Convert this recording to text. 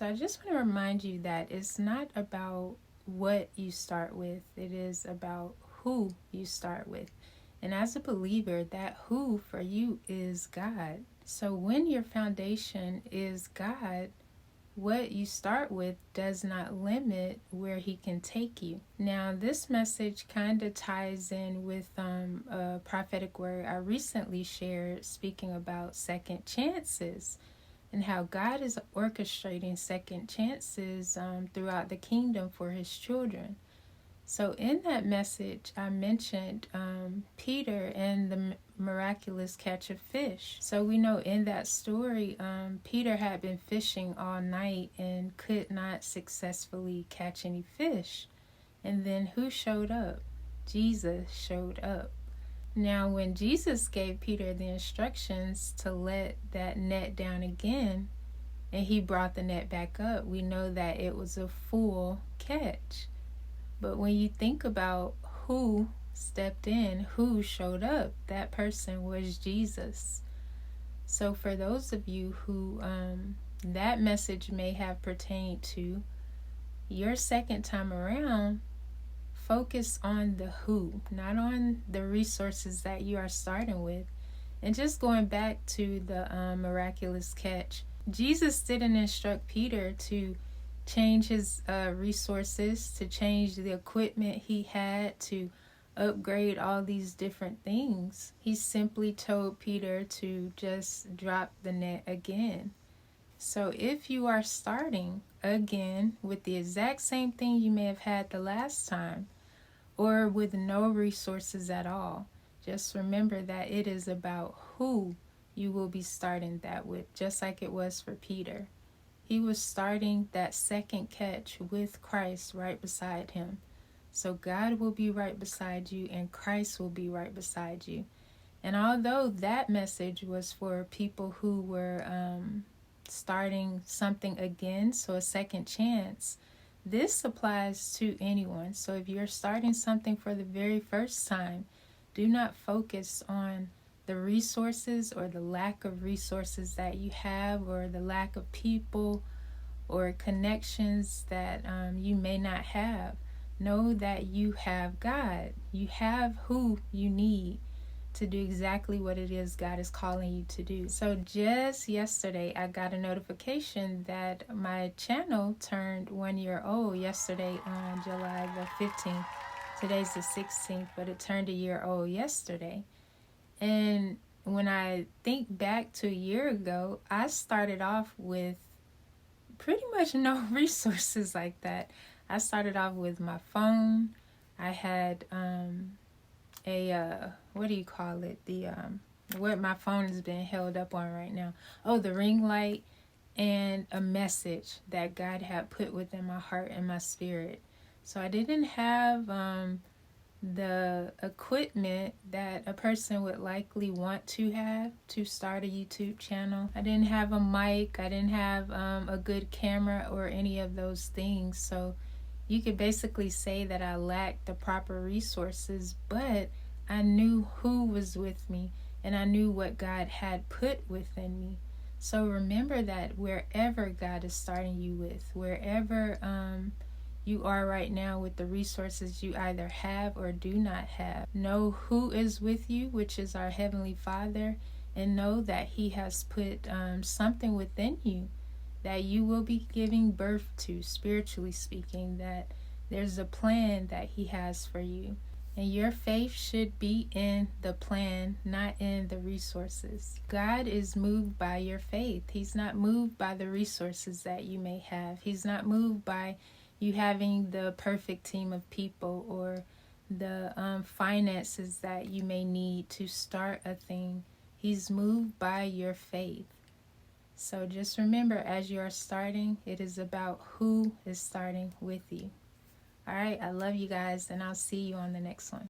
So I just want to remind you that it's not about what you start with, it is about who you start with. And as a believer, that who for you is God. So when your foundation is God, what you start with does not limit where He can take you. Now, this message kind of ties in with a prophetic word I recently shared speaking about second chances and how God is orchestrating second chances throughout the kingdom for His children. So in that message, I mentioned Peter and the miraculous catch of fish. So we know in that story, Peter had been fishing all night and could not successfully catch any fish. And then who showed up? Jesus showed up. Now, when Jesus gave Peter the instructions to let that net down again, and he brought the net back up, we know that it was a full catch. But when you think about who stepped in, who showed up, that person was Jesus. So for those of you who that message may have pertained to, your second time around, focus on the who, not on the resources that you are starting with. And just going back to the miraculous catch, Jesus didn't instruct Peter to change his resources, to change the equipment he had, to upgrade all these different things. He simply told Peter to just drop the net again. So if you are starting again with the exact same thing you may have had the last time, or with no resources at all, just remember that it is about who you will be starting that with, just like it was for Peter. He was starting that second catch with Christ right beside him. So God will be right beside you and Christ will be right beside you. And although that message was for people who were starting something again, so a second chance, this applies to anyone. So if you're starting something for the very first time, do not focus on the resources or the lack of resources that you have, or the lack of people or connections that you may not have. Know that you have God. You have who you need to do exactly what it is God is calling you to do. So just yesterday, I got a notification that my channel turned 1 year old yesterday on July the 15th. Today's the 16th, but it turned a year old yesterday. And when I think back to a year ago, I started off with pretty much no resources like that. I started off with my phone. I had what do you call it? What my phone has been held up on right now. Oh, the ring light, and a message that God had put within my heart and my spirit. So I didn't have the equipment that a person would likely want to have to start a YouTube channel. I didn't have a mic. I didn't have a good camera or any of those things. So you could basically say that I lacked the proper resources, but I knew who was with me and I knew what God had put within me. So remember that wherever God is starting you with, wherever you are right now with the resources you either have or do not have, know who is with you, which is our Heavenly Father, and know that He has put something within you that you will be giving birth to, spiritually speaking, that there's a plan that He has for you. And your faith should be in the plan, not in the resources. God is moved by your faith. He's not moved by the resources that you may have. He's not moved by you having the perfect team of people or the finances that you may need to start a thing. He's moved by your faith. So just remember, as you are starting, it is about who is starting with you. All right, I love you guys, and I'll see you on the next one.